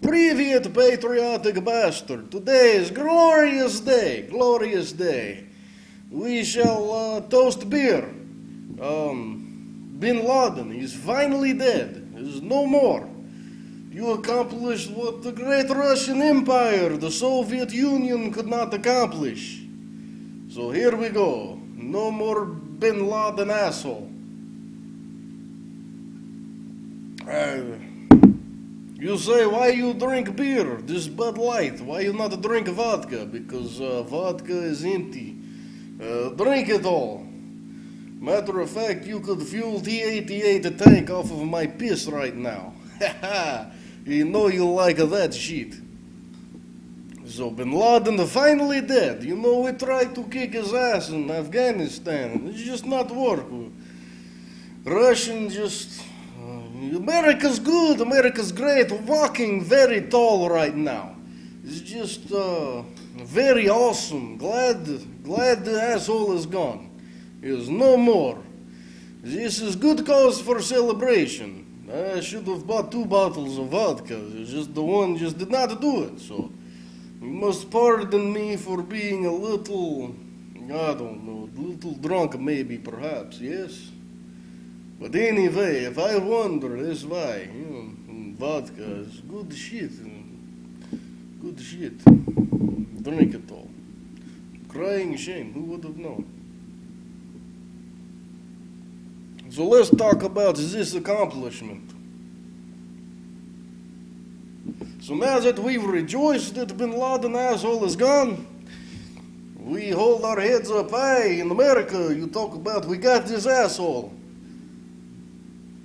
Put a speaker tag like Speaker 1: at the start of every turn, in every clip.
Speaker 1: Привет, patriotic bastard. Today is glorious day, glorious day. We shall toast beer. Bin Laden is finally dead. There's no more. You accomplished what the great Russian Empire, the Soviet Union, could not accomplish. So here we go. No more Bin Laden asshole. You say, why you drink beer? This Bud Light. Why you not drink vodka? Because vodka is empty. Drink it all. Matter of fact, you could fuel T-88 a tank off of my piss right now. Haha, you know you like that shit. So Bin Laden finally dead. You know, we tried to kick his ass in Afghanistan. It's just not work. Russian just... America's good, America's great, walking very tall right now. It's just very awesome. Glad the asshole is gone. There's no more. This is good cause for celebration. I should have bought 2 bottles of vodka. Just the one just did not do it. So you must pardon me for being a little, I don't know, a little drunk maybe, perhaps, yes? But anyway, if I wonder, that's why. You know, vodka is good shit. Good shit. Drink it all. Crying shame, who would have known? So let's talk about this accomplishment. So now that we've rejoiced that Bin Laden asshole is gone, we hold our heads up high in America. You talk about, we got this asshole.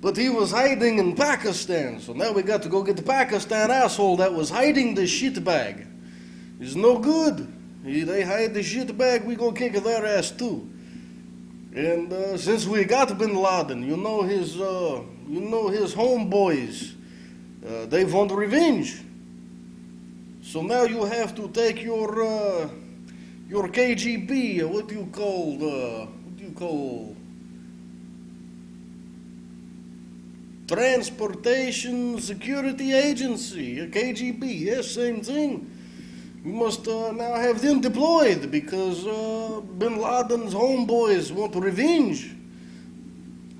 Speaker 1: But he was hiding in Pakistan, so now we got to go get the Pakistan asshole that was hiding the shitbag. It's no good. They hide the shitbag, we gonna kick their ass too. And since we got Bin Laden, you know his homeboys, they want revenge. So now you have to take your KGB, what do you call? Transportation Security Agency, KGB, yes, same thing. We must now have them deployed because Bin Laden's homeboys want revenge.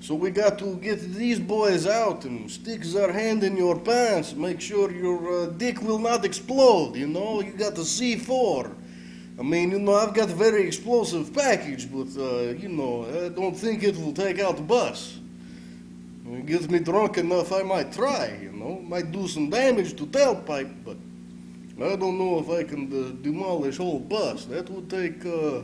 Speaker 1: So we got to get these boys out and stick their hand in your pants, make sure your dick will not explode, you know, you got the C4. I mean, you know, I've got a very explosive package, but, you know, I don't think it will take out the bus. It gets me drunk enough, I might try, you know. Might do some damage to tailpipe, but I don't know if I can demolish whole bus. That would take a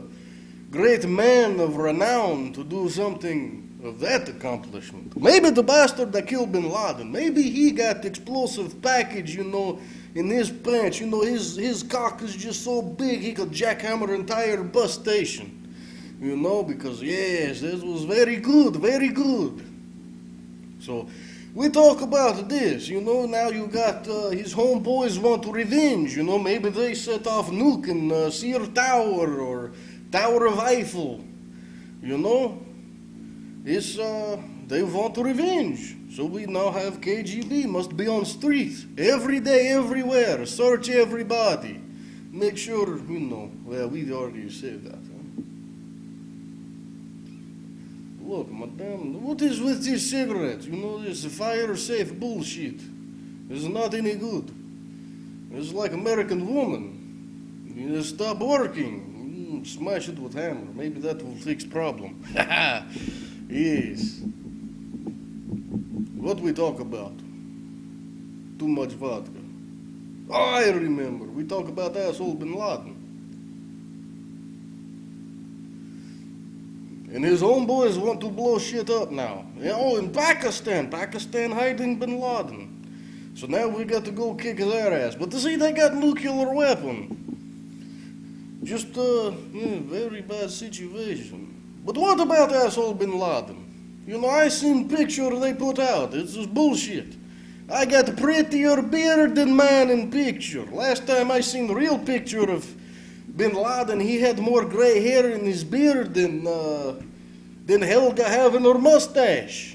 Speaker 1: great man of renown to do something of that accomplishment. Maybe the bastard that killed Bin Laden, maybe he got explosive package, you know, in his pants. You know, his cock is just so big he could jackhammer an entire bus station. You know, because, yes, this was very good, very good. So, we talk about this, you know, now you got his homeboys want revenge, you know, maybe they set off nuke in Sear Tower or Tower of Eiffel, you know. It's, they want revenge. So we now have KGB, must be on streets, every day, everywhere, search everybody. Make sure, you know, well, we already said that. Look, madame, what is with these cigarettes? You know, this fire-safe bullshit. It's not any good. It's like American woman. You just stop working. Smash it with hammer. Maybe that will fix problem. Yes. What we talk about? Too much vodka. Oh, I remember. We talk about asshole Bin Laden. And his homeboys want to blow shit up now. Oh, in Pakistan hiding Bin Laden. So now we got to go kick their ass. But see, they got nuclear weapon. Just, very bad situation. But what about asshole Bin Laden? You know, I seen picture they put out. It's just bullshit. I got a prettier bearded man in picture. Last time I seen the real picture of Bin Laden, he had more gray hair in his beard than Helga having her mustache.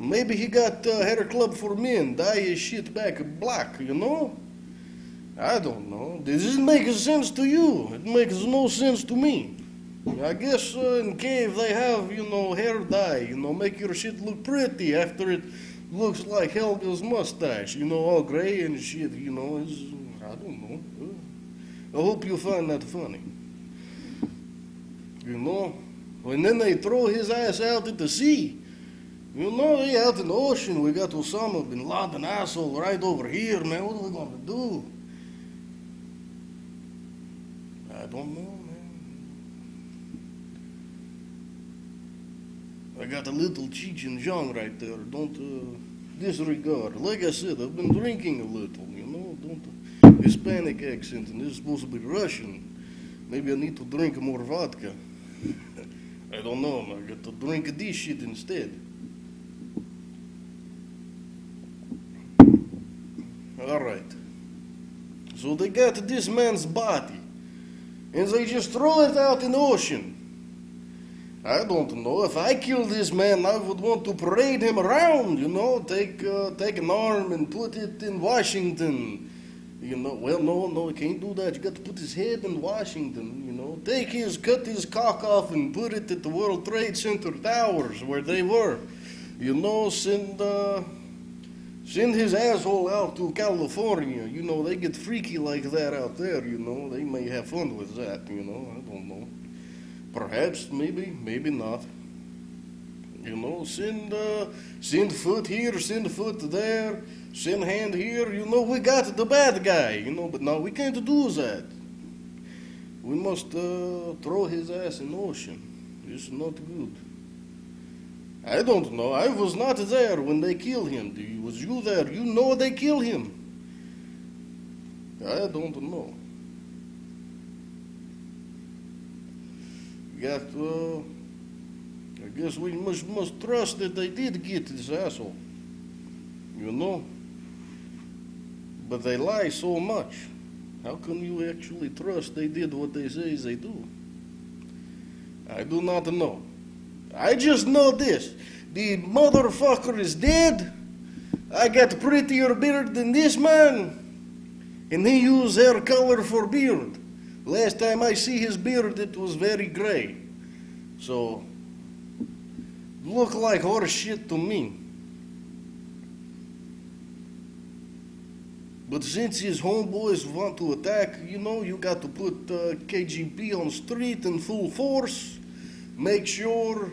Speaker 1: Maybe he got hair club for men, dye his shit back black, you know? I don't know. This doesn't make sense to you. It makes no sense to me. I guess in cave they have, hair dye, make your shit look pretty after it looks like Helga's mustache, all gray and shit, I don't know. I hope you find that funny. And then they throw his ass out at the sea. Out in the ocean, we got Osama bin Laden asshole right over here, man. What are we gonna do? I don't know, man. I got a little Cheech and Chong right there. Don't disregard. Like I said, I've been drinking a little, Don't Hispanic accent, and this is supposed to be Russian. Maybe I need to drink more vodka. I don't know, I got to drink this shit instead. Alright. So they got this man's body, and they just throw it out in the ocean. I don't know. If I killed this man, I would want to parade him around, take an arm and put it in Washington. Well, no, you can't do that. You got to put his head in Washington, cut his cock off and put it at the World Trade Center towers where they were. Send his asshole out to California. They get freaky like that out there, They may have fun with that, I don't know. Perhaps, maybe not. Send foot here, send foot there, send hand here. We got the bad guy, but now we can't do that. We must throw his ass in the ocean. It's not good. I don't know. I was not there when they killed him. Was you there? They killed him. I don't know. I guess we must trust that they did get this asshole. But they lie so much. How can you actually trust they did what they say they do? I do not know. I just know this. The motherfucker is dead. I got prettier beard than this man. And he used hair color for beard. Last time I see his beard, it was very gray. So, look like horse shit to me. But since his homeboys want to attack, you got to put KGB on street in full force. Make sure,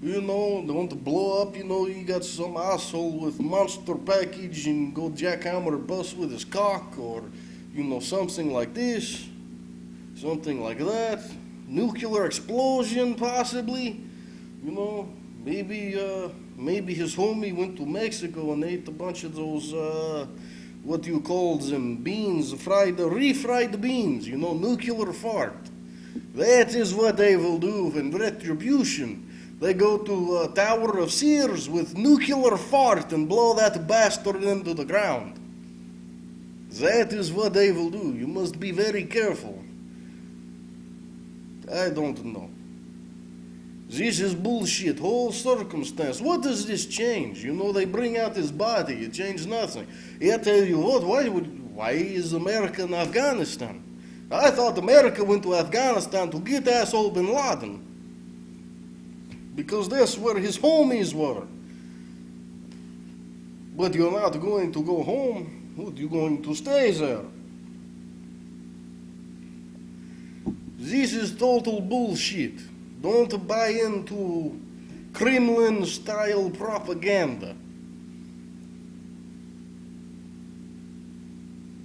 Speaker 1: don't blow up, you got some asshole with monster package and go jackhammer a bus with his cock, or, something like this. Something like that. Nuclear explosion, possibly. Maybe his homie went to Mexico and ate a bunch of those, what do you call them, beans, refried beans, nuclear fart. That is what they will do in retribution. They go to Tower of Sears with nuclear fart and blow that bastard into the ground. That is what they will do. You must be very careful. I don't know. This is bullshit, whole circumstance. What does this change? They bring out his body, it changed nothing. I tell you what, why is America in Afghanistan? I thought America went to Afghanistan to get asshole bin Laden. Because that's where his homies were. But you're not going to go home. What, you're going to stay there? This is total bullshit. Don't buy into Kremlin-style propaganda.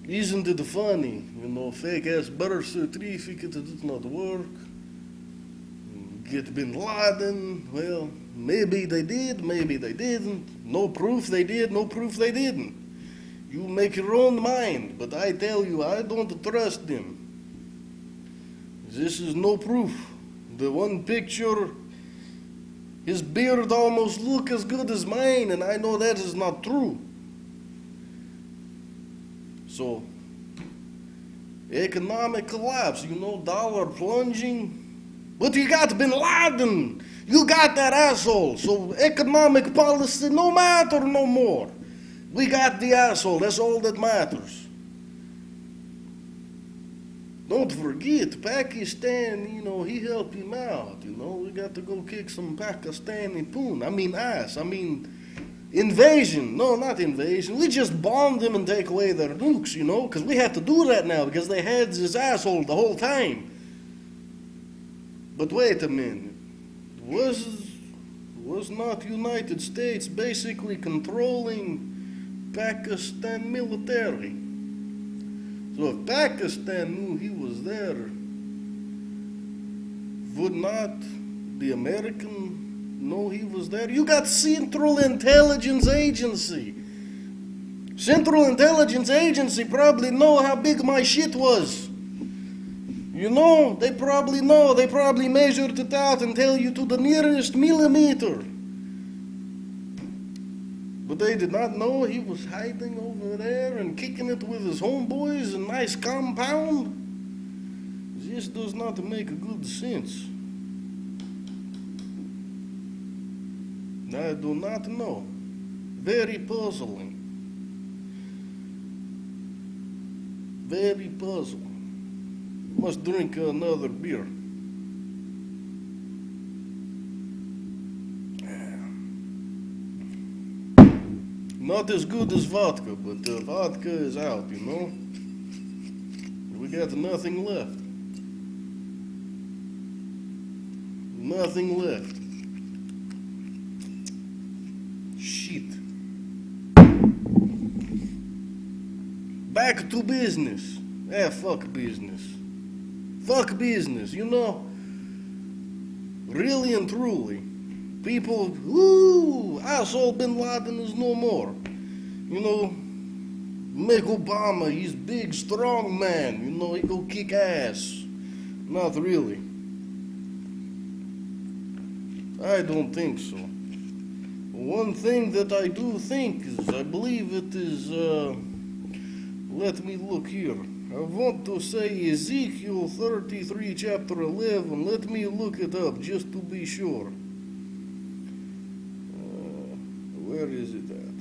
Speaker 1: Isn't it funny? Fake-ass birth certificate that did not work. Get bin Laden. Well, maybe they did, maybe they didn't. No proof they did, no proof they didn't. You make your own mind, but I tell you, I don't trust them. This is no proof. The one picture, his beard almost look as good as mine, and I know that is not true. So, economic collapse, dollar plunging. But you got bin Laden. You got that asshole. So economic policy no matter no more. We got the asshole. That's all that matters. Don't forget, Pakistan, he helped him out, We got to go kick some Pakistani poon. I mean ass. I mean invasion. No, not invasion. We just bomb them and take away their nukes, because we have to do that now because they had this asshole the whole time. But wait a minute. Was not United States basically controlling Pakistan military? So if Pakistan knew he was there, would not the American know he was there? You got Central Intelligence Agency. Central Intelligence Agency probably know how big my shit was. They probably know. They probably measured it out and tell you to the nearest millimeter. But they did not know he was hiding over there and kicking it with his homeboys in a nice compound. This does not make good sense. I do not know. Very puzzling. Very puzzling. Must drink another beer. Not as good as vodka, but vodka is out, We got nothing left. Nothing left. Shit. Back to business. Fuck business. Fuck business, Really and truly. People, asshole Bin Laden is no more. Make Obama, he's big, strong man. He go kick ass. Not really. I don't think so. One thing that I do think is, I believe it is, let me look here. I want to say Ezekiel 33, chapter 11. Let me look it up just to be sure. Where is it at?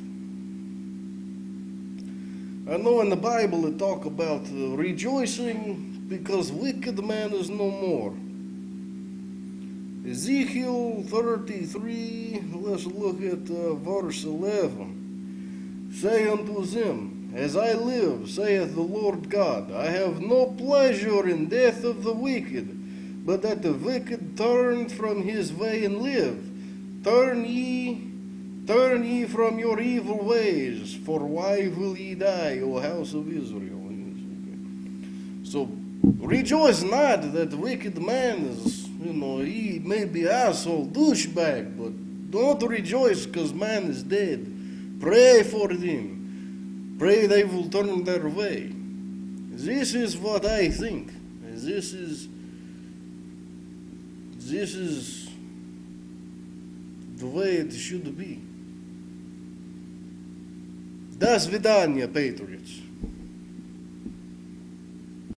Speaker 1: I know in the Bible it talk about rejoicing because wicked man is no more. Ezekiel 33, let's look at verse 11. Say unto them, as I live, saith the Lord God, I have no pleasure in death of the wicked, but that the wicked turn from his way and live. Turn ye from your evil ways, for why will ye die, O house of Israel? So rejoice not that the wicked man is, he may be asshole, douchebag, but don't rejoice because man is dead. Pray for them. Pray they will turn their way. This is what I think. This is the way it should be. До свидания, Patriots.